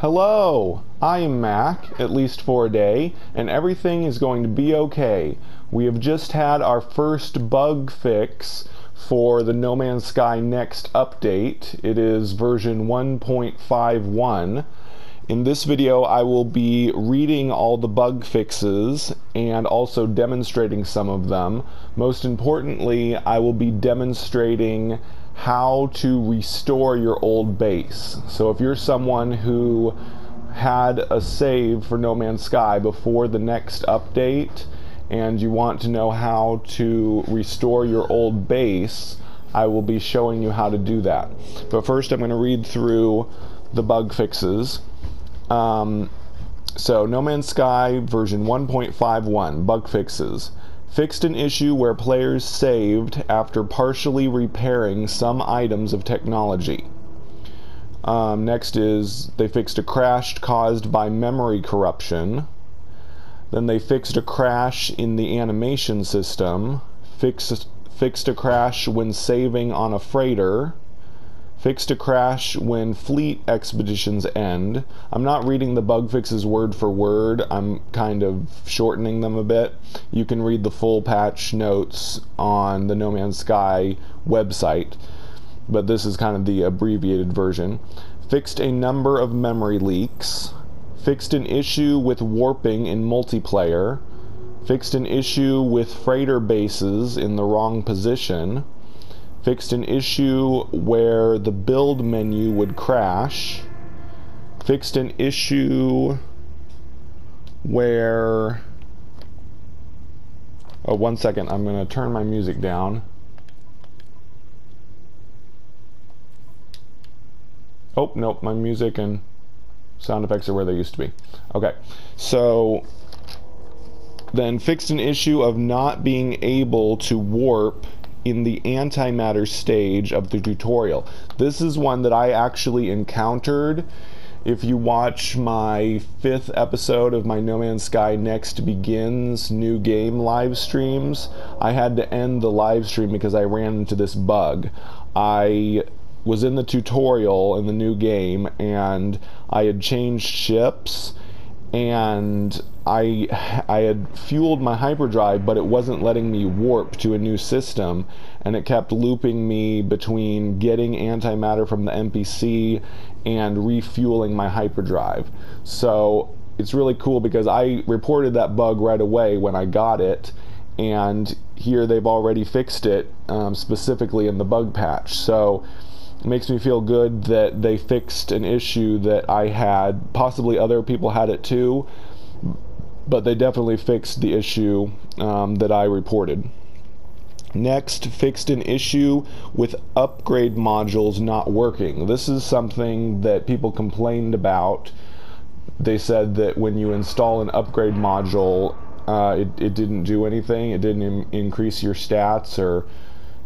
Hello, I am Mac, at least for a day, and everything is going to be okay. We have just had our first bug fix for the No Man's Sky Next update. It is version 1.51. In this video, I will be reading all the bug fixes and also demonstrating some of them. Most importantly, I will be demonstrating how to restore your old base. So if you're someone who had a save for No Man's Sky before the next update and you want to know how to restore your old base, I will be showing you how to do that. But first I'm going to read through the bug fixes. So No Man's Sky version 1.51 bug fixes. Fixed an issue where players saved after partially repairing some items of technology. Next is they fixed a crash caused by memory corruption. Then they fixed a crash in the animation system. Fixed a crash when saving on a freighter. Fixed a crash when fleet expeditions end. I'm not reading the bug fixes word for word. I'm kind of shortening them a bit. You can read the full patch notes on the No Man's Sky website, but this is kind of the abbreviated version. Fixed a number of memory leaks. Fixed an issue with warping in multiplayer. Fixed an issue with freighter bases in the wrong position. Fixed an issue where the build menu would crash. Fixed an issue where... Oh, one second, I'm going to turn my music down. Oh, nope, my music and sound effects are where they used to be. Okay, so then fixed an issue of not being able to warp in the antimatter stage of the tutorial. This is one that I actually encountered. If you watch my 5th episode of my No Man's Sky Next Begins new game live streams, I had to end the live stream because I ran into this bug. I was in the tutorial in the new game and I had changed ships and I had fueled my hyperdrive, but it wasn't letting me warp to a new system, and it kept looping me between getting antimatter from the NPC and refueling my hyperdrive. So it's really cool because I reported that bug right away when I got it, and here they've already fixed it specifically in the bug patch. So it makes me feel good that they fixed an issue that I had. Possibly other people had it too, but they definitely fixed the issue that I reported. Next, fixed an issue with upgrade modules not working. This is something that people complained about. They said that when you install an upgrade module, it didn't do anything. It didn't increase your stats or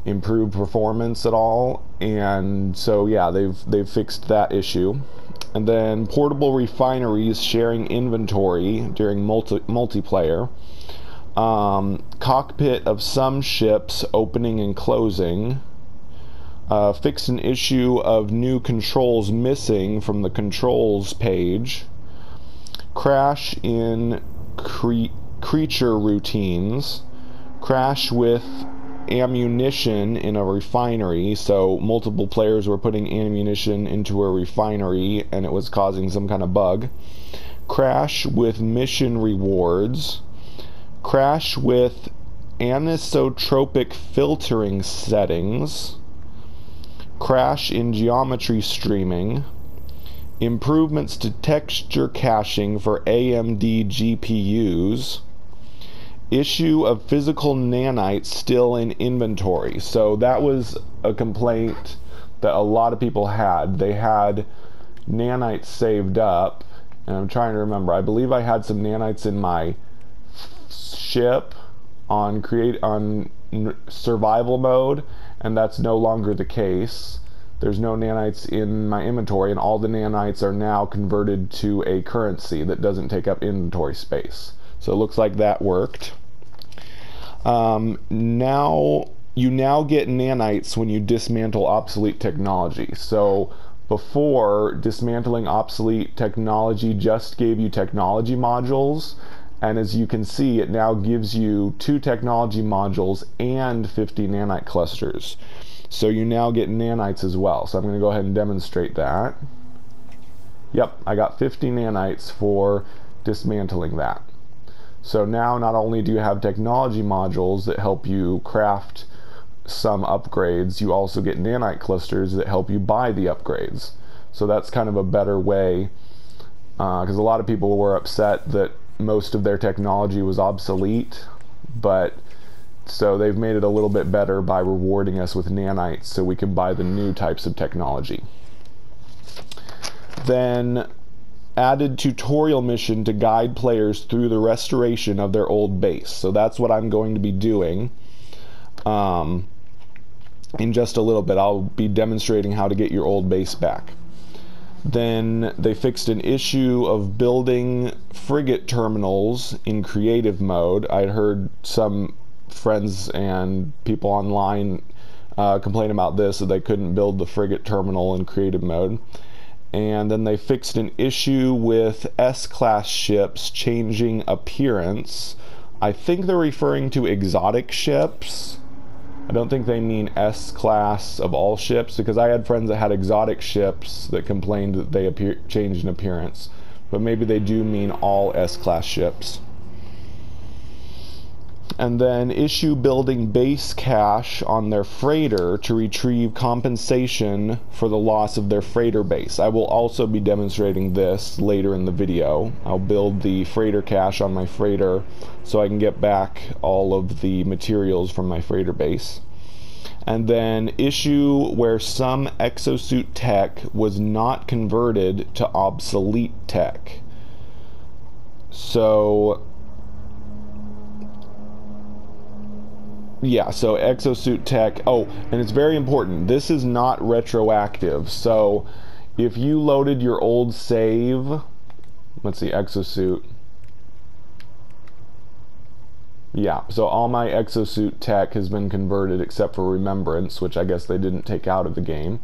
improve performance at all, and so yeah, they've fixed that issue. And then portable refineries sharing inventory during multiplayer. Cockpit of some ships opening and closing. Fixed an issue of new controls missing from the controls page. Crash in creature routines. Crash with ammunition in a refinery, so multiple players were putting ammunition into a refinery and it was causing some kind of bug. Crash with mission rewards. Crash with anisotropic filtering settings. Crash in geometry streaming. Improvements to texture caching for AMD GPUs. Issue of physical nanites still in inventory. So that was a complaint that a lot of people had. They had nanites saved up, and I'm trying to remember. I believe I had some nanites in my ship on survival mode, and that's no longer the case. There's no nanites in my inventory, and all the nanites are now converted to a currency that doesn't take up inventory space. So it looks like that worked. You now get nanites when you dismantle obsolete technology. So Before, dismantling obsolete technology just gave you technology modules, and as you can see, it now gives you 2 technology modules and 50 nanite clusters. So you now get nanites as well. So I'm going to go ahead and demonstrate that. Yep, I got 50 nanites for dismantling that. So now not only do you have technology modules that help you craft some upgrades, you also get nanite clusters that help you buy the upgrades. So that's kind of a better way, because a lot of people were upset that most of their technology was obsolete, but so they've made it a little bit better by rewarding us with nanites so we can buy the new types of technology. Then added tutorial mission to guide players through the restoration of their old base. So that's what I'm going to be doing. In just a little bit, I'll be demonstrating how to get your old base back. Then they fixed an issue of building frigate terminals in creative mode. I'd heard some friends and people online complain about this, that they couldn't build the frigate terminal in creative mode. And then they fixed an issue with S-class ships changing appearance. I think they're referring to exotic ships. I don't think they mean S-class of all ships, because I had friends that had exotic ships that complained that they changed in appearance. But maybe they do mean all S-class ships. And then issue building base cache on their freighter to retrieve compensation for the loss of their freighter base. I will also be demonstrating this later in the video. I'll build the freighter cache on my freighter so I can get back all of the materials from my freighter base. And then issue where some exosuit tech was not converted to obsolete tech. So yeah, so exosuit tech, oh, and it's very important, this is not retroactive. So if you loaded your old save, let's see, exosuit, yeah, so all my exosuit tech has been converted except for remembrance, which I guess they didn't take out of the game.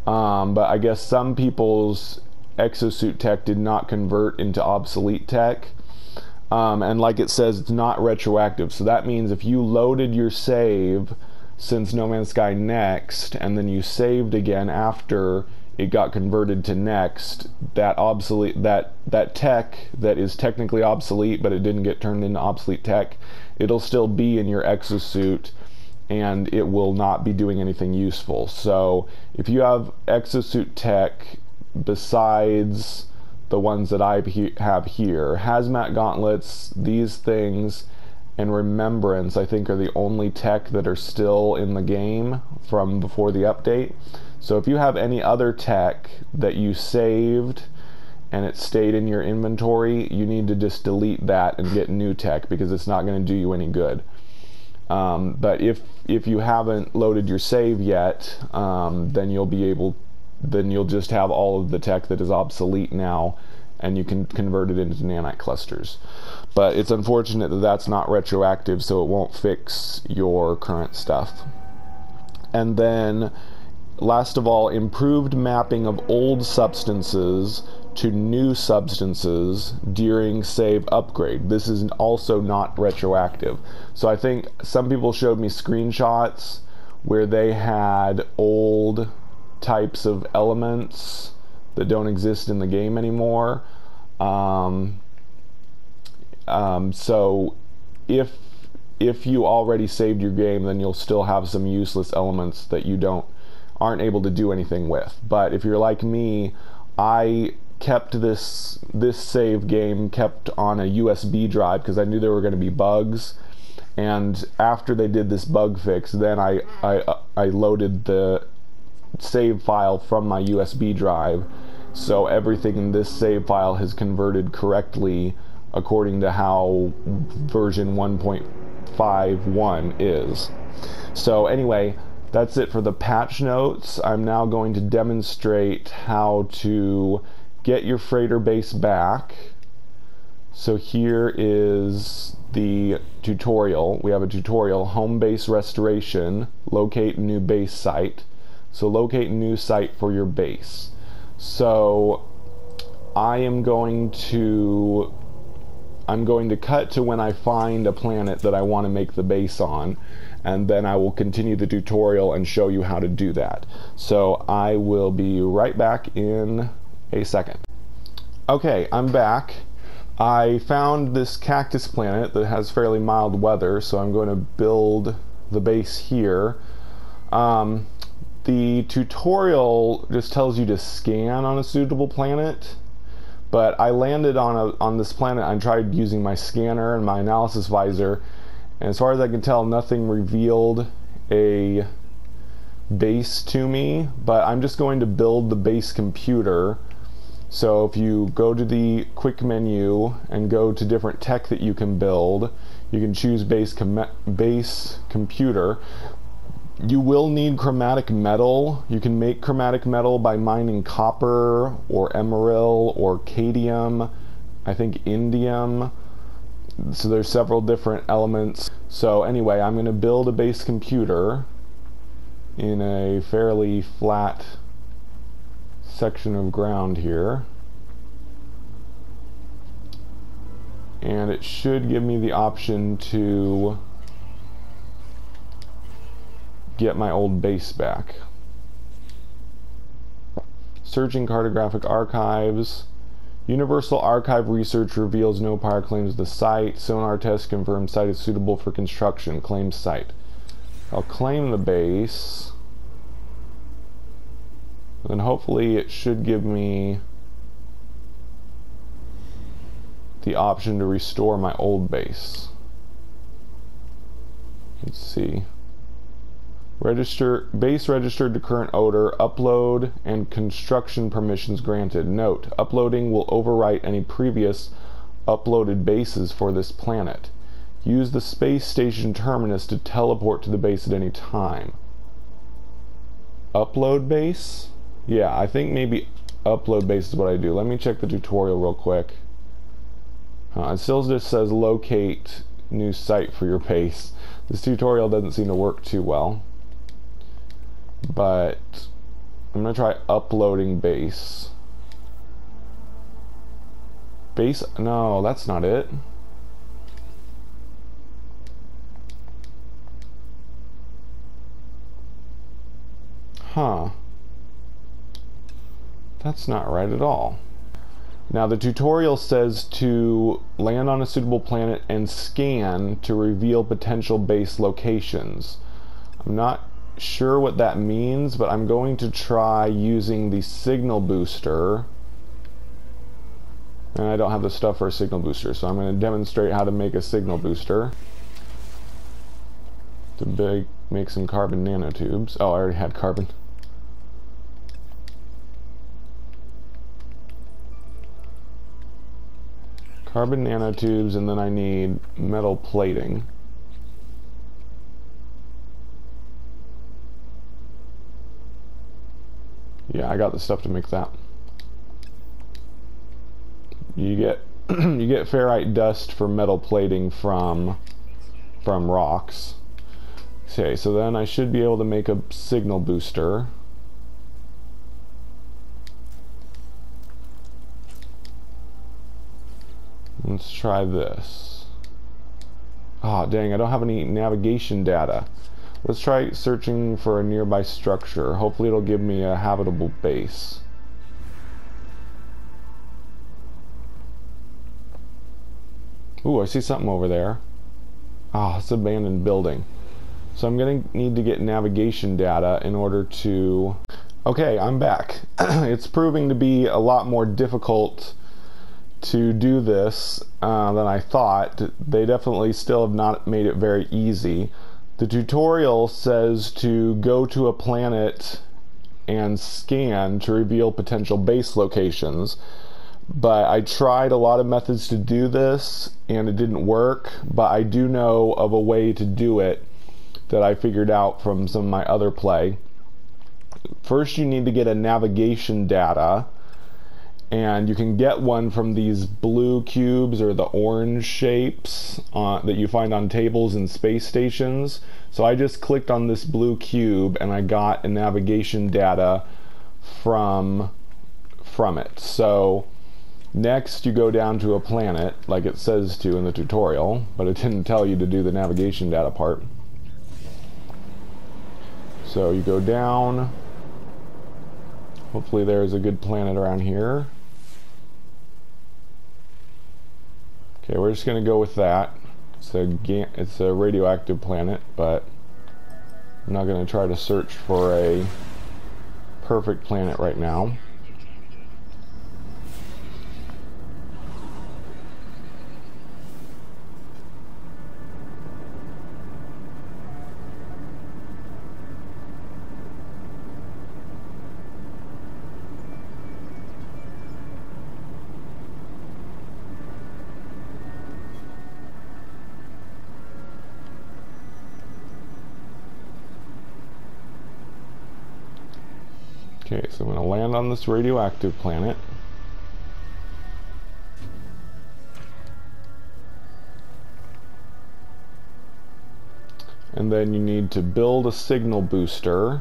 But I guess some people's exosuit tech did not convert into obsolete tech. And like it says, it's not retroactive. So that means if you loaded your save since No Man's Sky Next, and then you saved again after it got converted to Next, that obsolete that tech that is technically obsolete, but it didn't get turned into obsolete tech, it'll still be in your exosuit, and it will not be doing anything useful. So if you have exosuit tech besides the ones that I have here, hazmat gauntlets, these things, and remembrance, I think are the only tech that are still in the game from before the update. So if you have any other tech that you saved and it stayed in your inventory, you need to just delete that and get new tech, because it's not going to do you any good. But if you haven't loaded your save yet, then you'll just have all of the tech that is obsolete now, and you can convert it into nanite clusters. But it's unfortunate that that's not retroactive, so it won't fix your current stuff. And then, last of all, improved mapping of old substances to new substances during save upgrade. This is also not retroactive. So I think some people showed me screenshots where they had old types of elements that don't exist in the game anymore. So if you already saved your game, then you'll still have some useless elements that you aren't able to do anything with. But if you're like me, I kept this save game kept on a USB drive because I knew there were going to be bugs. And after they did this bug fix, then I loaded the save file from my USB drive, so everything in this save file has converted correctly according to how version 1.51 is. So anyway, that's it for the patch notes. I'm now going to demonstrate how to get your freighter base back. So here is the tutorial. We have a tutorial, home base restoration, locate new base site. So locate new site for your base. So I'm going to cut to when I find a planet that I want to make the base on, and then I will continue the tutorial and show you how to do that. So I will be right back in a second. Okay, I'm back. I found this cactus planet that has fairly mild weather, so I'm going to build the base here. The tutorial just tells you to scan on a suitable planet, but I landed on this planet. I tried using my scanner and my analysis visor, and as far as I can tell, nothing revealed a base to me, but I'm just going to build the base computer. So if you go to the quick menu and go to different tech that you can build, you can choose base computer. You will need chromatic metal. You can make chromatic metal by mining copper or emerald or cadmium, I think indium. So there's several different elements. So anyway, I'm going to build a base computer in a fairly flat section of ground here, and it should give me the option to get my old base back. Searching cartographic archives. Universal Archive research reveals no prior claims to the site. Sonar test confirms site is suitable for construction. Claim site. I'll claim the base. Then hopefully it should give me the option to restore my old base. Let's see. Base registered to current owner, upload and construction permissions granted. Note, uploading will overwrite any previous uploaded bases for this planet. Use the space station terminus to teleport to the base at any time. Upload base? Yeah, I think maybe upload base is what I do. Let me check the tutorial real quick. It still just says locate new site for your base. This tutorial doesn't seem to work too well, but I'm going to try uploading base. Base? No, that's not it. Huh. That's not right at all. Now the tutorial says to land on a suitable planet and scan to reveal potential base locations. I'm not sure what that means, but I'm going to try using the signal booster. And I don't have the stuff for a signal booster, so I'm going to demonstrate how to make a signal booster. To make some carbon nanotubes. Oh, I already had carbon. Carbon nanotubes, and then I need metal plating. Yeah, I got the stuff to make that. You get you get ferrite dust for metal plating from rocks. Okay, so then I should be able to make a signal booster. Let's try this. Ah, dang, I don't have any navigation data. Let's try searching for a nearby structure. Hopefully it'll give me a habitable base. Ooh, I see something over there. Ah, it's an abandoned building. So I'm going to need to get navigation data in order to... Okay, I'm back. It's proving to be a lot more difficult to do this than I thought. They definitely still have not made it very easy. The tutorial says to go to a planet and scan to reveal potential base locations, but I tried a lot of methods to do this and it didn't work, but I do know of a way to do it that I figured out from some of my other play. First you need to get a navigation data, And you can get one from these blue cubes or the orange shapes that you find on tables in space stations. So I just clicked on this blue cube and I got a navigation data from it. So next you go down to a planet like it says to in the tutorial, but it didn't tell you to do the navigation data part. So you go down. Hopefully there's a good planet around here. Okay, we're just going to go with that. It's a radioactive planet, but I'm not going to try to search for a perfect planet right now. Okay, so I'm going to land on this radioactive planet. And then you need to build a signal booster.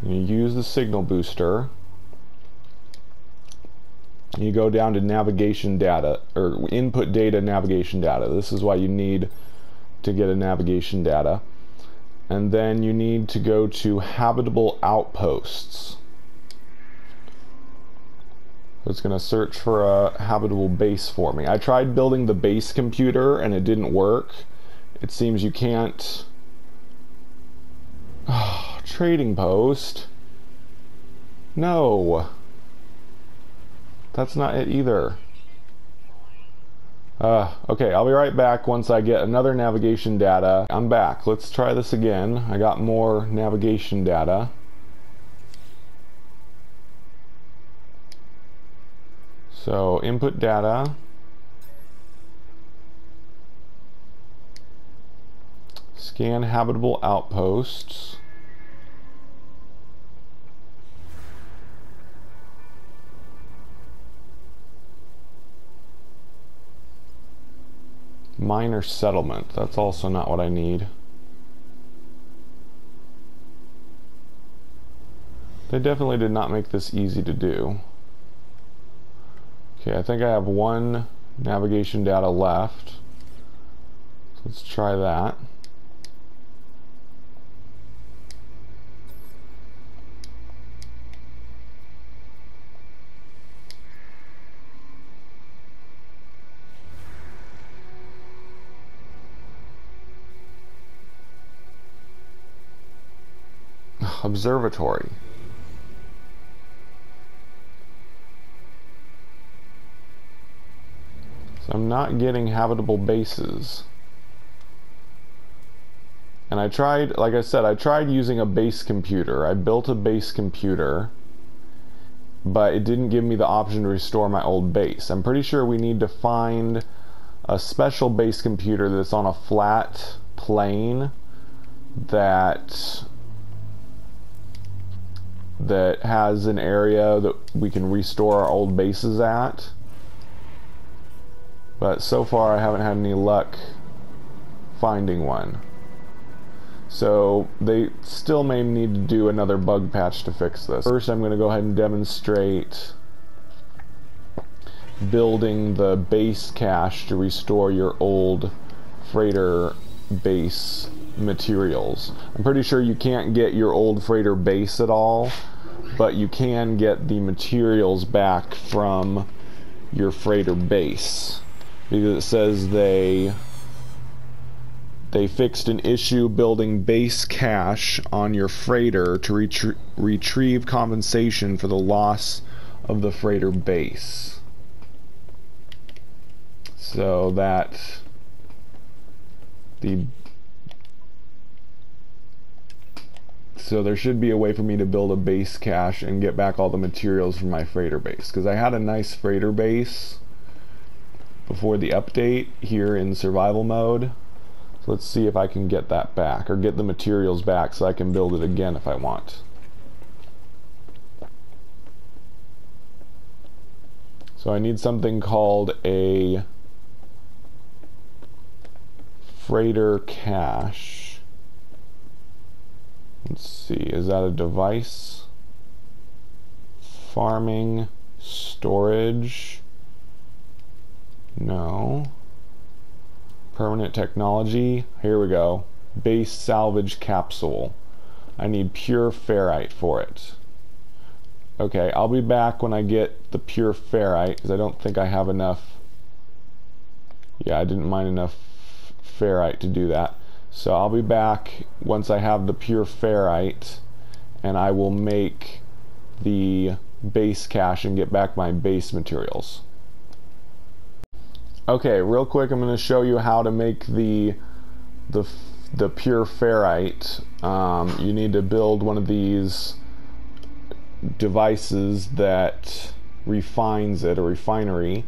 You use the signal booster. You go down to navigation data, or input data, navigation data. This is why you need to get a navigation data. And then you need to go to habitable outposts. It's going to search for a habitable base for me. I tried building the base computer and it didn't work. It seems you can't... Oh, trading post. No. That's not it either. Okay, I'll be right back once I get another navigation data. I'm back. Let's try this again. I got more navigation data. So, input data. Scan habitable outposts. Minor settlement. That's also not what I need. They definitely did not make this easy to do. Okay, I think I have one navigation data left. So let's try that. Observatory. So I'm not getting habitable bases. And I tried, like I said, I tried using a base computer. I built a base computer, but it didn't give me the option to restore my old base. I'm pretty sure we need to find a special base computer that's on a flat plane that has an area that we can restore our old bases at. But so far I haven't had any luck finding one. So they still may need to do another bug patch to fix this. First I'm going to go ahead and demonstrate building the base cache to restore your old freighter base materials. I'm pretty sure you can't get your old freighter base at all, but you can get the materials back from your freighter base, because it says they fixed an issue building base cache on your freighter to retrieve compensation for the loss of the freighter base. So that So there should be a way for me to build a base cache and get back all the materials from my freighter base, because I had a nice freighter base before the update here in survival mode. So So let's see if I can get that back, or get the materials back so I can build it again if I want. So I need something called a freighter cache. Let's see, is that a device? Farming, storage, no. Permanent technology, here we go. Base salvage capsule. I need pure ferrite for it. Okay, I'll be back when I get the pure ferrite, because I don't think I have enough. Yeah, I didn't mine enough ferrite to do that. So I'll be back once I have the pure ferrite, and I will make the base cache and get back my base materials. Okay, real quick, I'm going to show you how to make the pure ferrite. You need to build one of these devices that refines it, a refinery.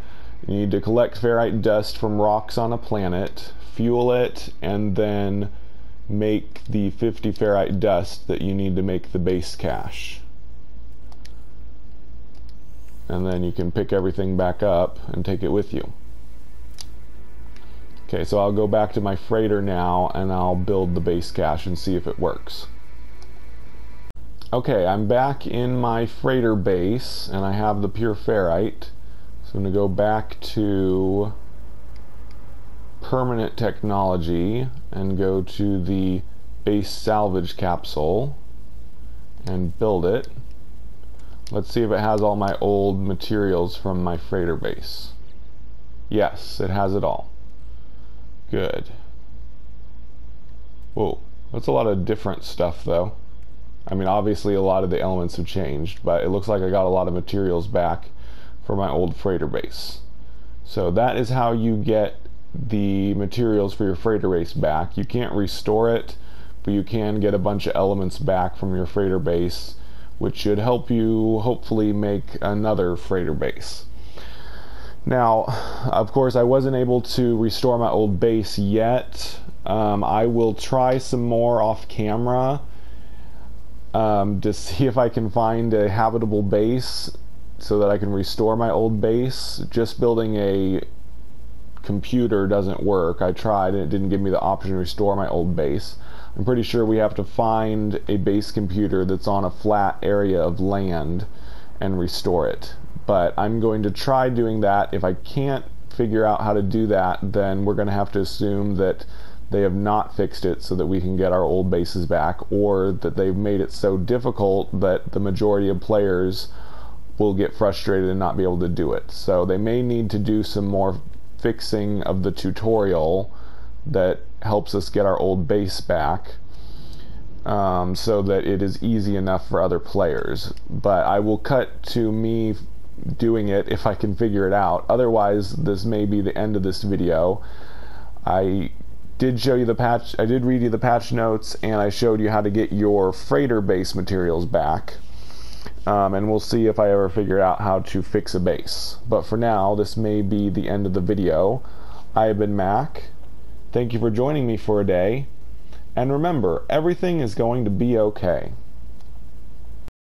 You need to collect ferrite dust from rocks on a planet, fuel it, and then make the 50 ferrite dust that you need to make the base cache. And then you can pick everything back up and take it with you. Okay, so I'll go back to my freighter now and I'll build the base cache and see if it works. Okay, I'm back in my freighter base and I have the pure ferrite. So I'm going to go back to permanent technology and go to the base salvage capsule and build it. Let's see if it has all my old materials from my freighter base. Yes, it has it all. Good. Whoa, that's a lot of different stuff though. I mean, obviously a lot of the elements have changed, but it looks like I got a lot of materials back for my old freighter base. So that is how you get the materials for your freighter base back. You can't restore it, but you can get a bunch of elements back from your freighter base, which should help you hopefully make another freighter base. Now, of course, I wasn't able to restore my old base yet. I will try some more off camera to see if I can find a habitable base so that I can restore my old base. Just building a computer doesn't work. I tried and it didn't give me the option to restore my old base. I'm pretty sure we have to find a base computer that's on a flat area of land and restore it. But I'm going to try doing that. If I can't figure out how to do that, then we're going to have to assume that they have not fixed it so that we can get our old bases back, or that they've made it so difficult that the majority of players will get frustrated and not be able to do it. So they may need to do some more fixing of the tutorial that helps us get our old base back, so that it is easy enough for other players. But I will cut to me doing it if I can figure it out. Otherwise, this may be the end of this video. I did show you the patch, I did read you the patch notes, and I showed you how to get your freighter base materials back. And we'll see if I ever figure out how to fix a base. But for now, this may be the end of the video. I have been Mac. Thank you for joining me for a day. And remember, everything is going to be okay.